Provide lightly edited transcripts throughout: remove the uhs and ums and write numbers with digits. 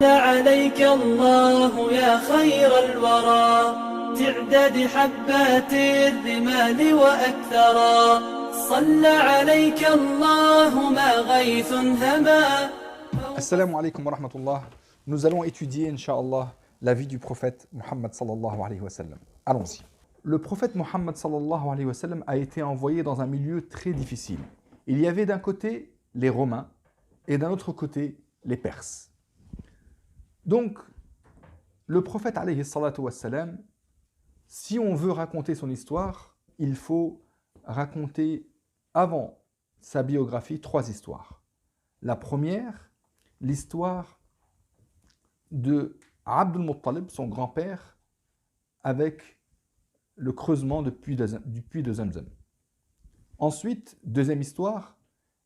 عليك الله يا خير الورى تعداد حبات الرمال وأكثرا صلى عليك الله ما غيث هما. Assalamu alaikum wa rahmatullah. Nous allons étudier, Inch'Allah, la vie du prophète Muhammad sallallahu alayhi wa sallam. Allons-y. Le prophète Muhammad sallallahu alayhi wa sallam a été envoyé dans un milieu très difficile. Il y avait d'un côté les Romains et d'un autre côté les Perses. Donc, le prophète alayhi salatu wa sallam, si on veut raconter son histoire, il faut raconter avant sa biographie 3 histoires. La première, l'histoire de Abd al-Muttalib, son grand-père, avec le creusement du puits de Zamzam. Ensuite, deuxième histoire,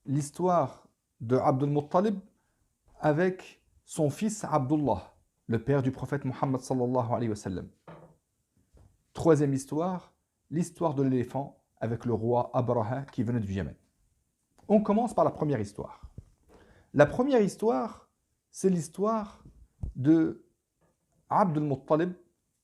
l'histoire de Abd al-Muttalib avec son fils Abdullah, le père du prophète Muhammad sallallahu alayhi wa sallam. Troisième histoire, l'histoire de l'éléphant avec le roi Abraha qui venait du Yémen. On commence par la première histoire. La première histoire, c'est l'histoire de Abd al-Muttalib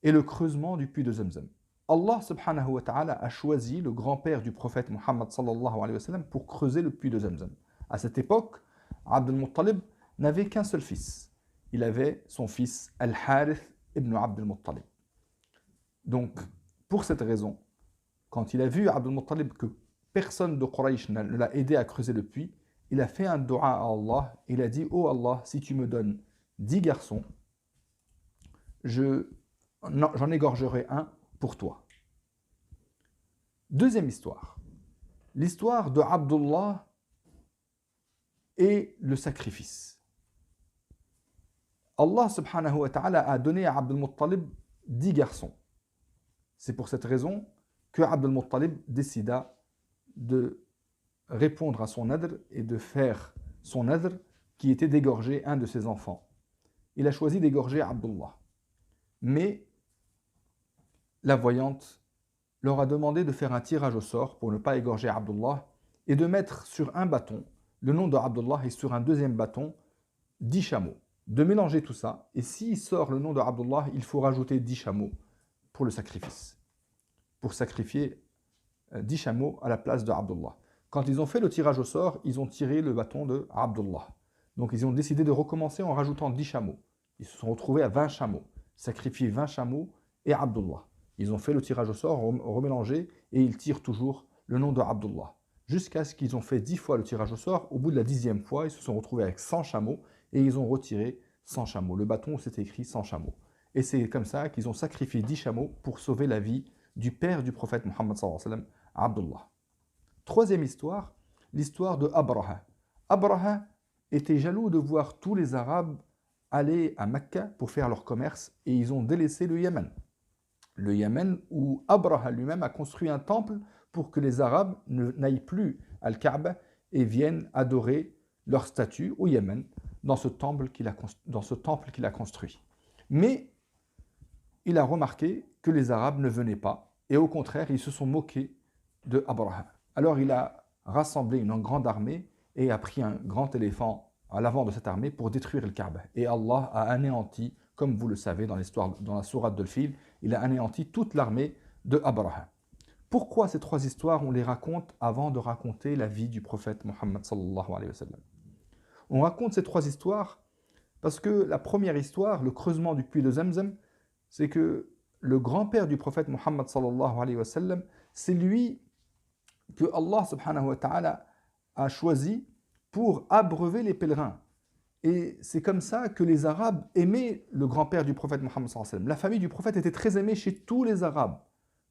et le creusement du puits de Zamzam. Allah subhanahu wa ta'ala a choisi le grand-père du prophète Muhammad sallallahu alayhi wa sallam pour creuser le puits de Zamzam. À cette époque, Abd al-Muttalib n'avait qu'un seul fils. Il avait son fils Al-Harith ibn Abd al-Muttalib. Donc, pour cette raison, quand il a vu Abd al-Muttalib que personne de Quraysh ne l'a aidé à creuser le puits, il a fait un dua à Allah. Il a dit, oh Allah, si tu me donnes 10 garçons, j'en égorgerai un pour toi. Deuxième histoire. L'histoire de Abdullah et le sacrifice. Allah subhanahu wa ta'ala a donné à Abd al-Muttalib 10 garçons. C'est pour cette raison que Abd al-Muttalib décida de répondre à son nadr et de faire son nadr qui était d'égorger un de ses enfants. Il a choisi d'égorger Abdullah. Mais la voyante leur a demandé de faire un tirage au sort pour ne pas égorger Abdullah et de mettre sur un bâton le nom de Abdullah et sur un deuxième bâton 10 chameaux. De mélanger tout ça, et s'il sort le nom de Abdullah, il faut rajouter 10 chameaux pour le sacrifice. Pour sacrifier 10 chameaux à la place de Abdullah. Quand ils ont fait le tirage au sort, ils ont tiré le bâton de Abdullah. Donc ils ont décidé de recommencer en rajoutant 10 chameaux. Ils se sont retrouvés à 20 chameaux. Sacrifier 20 chameaux et Abdullah. Ils ont fait le tirage au sort, remélangé, et ils tirent toujours le nom de Abdullah. Jusqu'à ce qu'ils ont fait 10 fois le tirage au sort. Au bout de la 10e fois, ils se sont retrouvés avec 100 chameaux et ils ont retiré 100 chameaux. Le bâton où c'était écrit 100 chameaux. Et c'est comme ça qu'ils ont sacrifié 10 chameaux pour sauver la vie du père du prophète Muhammad sallallahu alayhi wa sallam, Abdullah. Troisième histoire, l'histoire de Abraha. Abraha était jaloux de voir tous les Arabes aller à Mecca pour faire leur commerce et ils ont délaissé le Yémen. Le Yémen où Abraha lui-même a construit un temple pour que les Arabes n'aillent plus à Al-Kaaba et viennent adorer leur statue au Yémen dans ce temple qu'il a construit. Mais il a remarqué que les Arabes ne venaient pas et au contraire, ils se sont moqués de Abraha. Alors il a rassemblé une grande armée et a pris un grand éléphant à l'avant de cette armée pour détruire le Kaaba. Et Allah a anéanti, comme vous le savez dans l'histoire, dans la sourate de Fil, il a anéanti toute l'armée de Abraha. Pourquoi ces 3 histoires, on les raconte avant de raconter la vie du prophète Muhammad sallallahu alayhi wa sallam? On raconte ces 3 histoires parce que la première histoire, le creusement du puits de Zamzam, c'est que le grand-père du prophète Muhammad sallallahu alayhi wa sallam, c'est lui que Allah subhanahu wa ta'ala a choisi pour abreuver les pèlerins. Et c'est comme ça que les Arabes aimaient le grand-père du prophète Muhammad sallallahu alayhi wa sallam. La famille du prophète était très aimée chez tous les Arabes.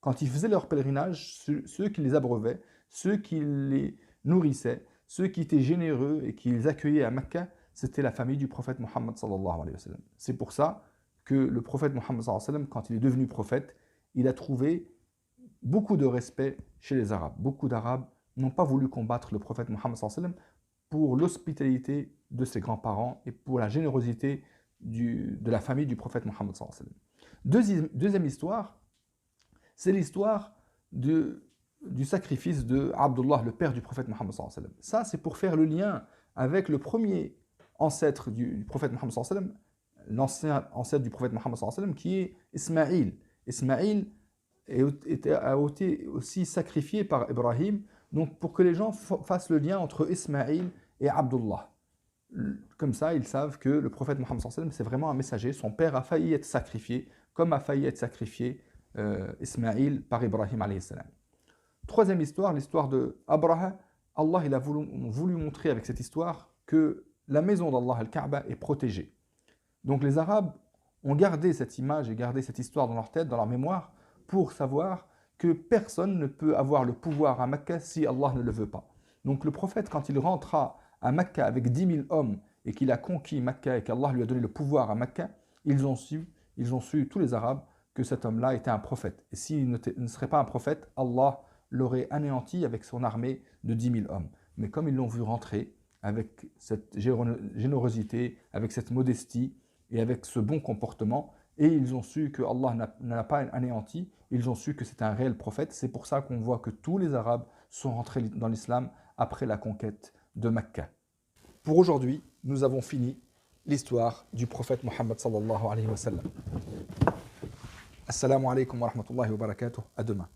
Quand ils faisaient leur pèlerinage, ceux qui les abreuvaient, ceux qui les nourrissaient, ceux qui étaient généreux et qui les accueillaient à Mecca, c'était la famille du prophète Muhammad sallallahu alayhi wa sallam. C'est pour ça que le prophète Muhammad sallallahu alayhi wa sallam, quand il est devenu prophète, il a trouvé beaucoup de respect chez les Arabes. Beaucoup d'Arabes n'ont pas voulu combattre le prophète Muhammad sallallahu alayhi wa sallam pour l'hospitalité de ses grands-parents et pour la générosité de la famille du prophète Muhammad sallallahu alayhi wa sallam. Deuxième histoire, c'est l'histoire du sacrifice de Abdullah, le père du prophète Muhammad sallallahu alayhi wa sallam. Ça, c'est pour faire le lien avec le premier ancêtre du prophète Muhammad sallallahu alayhi wa sallam, l'ancien ancêtre du prophète Mohammed sallallahu alayhi wa sallam, qui est Ismaïl. Ismaïl a été aussi sacrifié par Ibrahim, donc pour que les gens fassent le lien entre Ismaïl et Abdullah. Comme ça, ils savent que le prophète Mohammed sallallahu alayhi wa sallam, c'est vraiment un messager. Son père a failli être sacrifié, comme a failli être sacrifié Ismaïl par Ibrahim alayhi salam. Troisième histoire, l'histoire de Abraha. Allah il a voulu montrer avec cette histoire que la maison d'Allah, Al-Kaaba, est protégée. Donc les Arabes ont gardé cette image et gardé cette histoire dans leur tête, dans leur mémoire, pour savoir que personne ne peut avoir le pouvoir à Mecca si Allah ne le veut pas. Donc le prophète, quand il rentra à Mecca avec 10 000 hommes et qu'il a conquis Mecca et qu'Allah lui a donné le pouvoir à Mecca, ils ont su, tous les Arabes, que cet homme-là était un prophète. Et s'il ne serait pas un prophète, Allah l'aurait anéanti avec son armée de 10 000 hommes. Mais comme ils l'ont vu rentrer avec cette générosité, avec cette modestie et avec ce bon comportement, et ils ont su que Allah n'a pas anéanti, ils ont su que c'est un réel prophète. C'est pour ça qu'on voit que tous les Arabes sont rentrés dans l'islam après la conquête de Mecca. Pour aujourd'hui, nous avons fini l'histoire du prophète Mohammed sallallahu alayhi wa sallam. Assalamu alaikum wa rahmatullahi wa barakatuh. À demain.